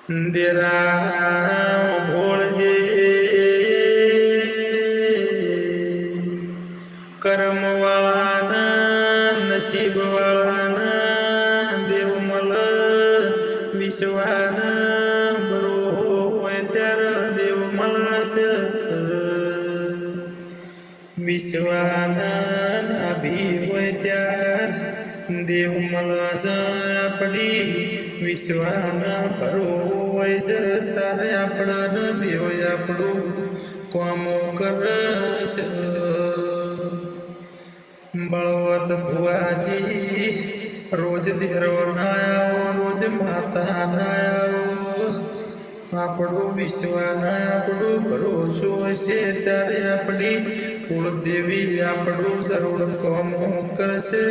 डेरा भोळजे कर्म वाळाना नशीब वाळाना देव मल विश्वाना बरो होय त्यार देव मलास विश्वाना अभी होय त्यार देव मलास आपली विश्वाना बरो होय तारे आपणा देव આપણું કામો કરશ बलवत बुआजी रोज देरो नायाओ रोज माता नायाओ आपड़ो विश्वास आपड़ो भरोसो हशे त्यारे आपणी कुलदेवी आपड़ो जरूर कामो करशे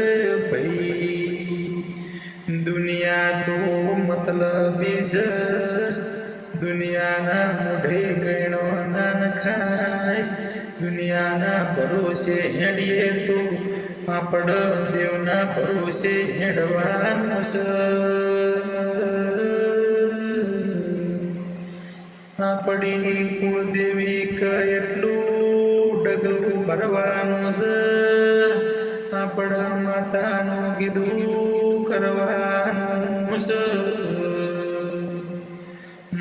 भाई दुनिया तो मतलबी छे दुनियाना मोढे गणो ना नखाय दुनियाना भरोसे हेडिए तो आपण देवना भरोसे हेडवानो छे आपणी कुलदेवी કેટલું ડગલું ભરવાનું છે આપણા માતાનું કીધું કરવાનું છે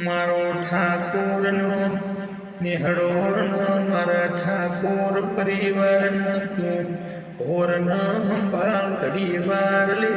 મારો ઠાકોરનો નિહળોનો મારા ઠાકોર પરિવારનો તું ઓરનો બાળ ઘડી વાર લે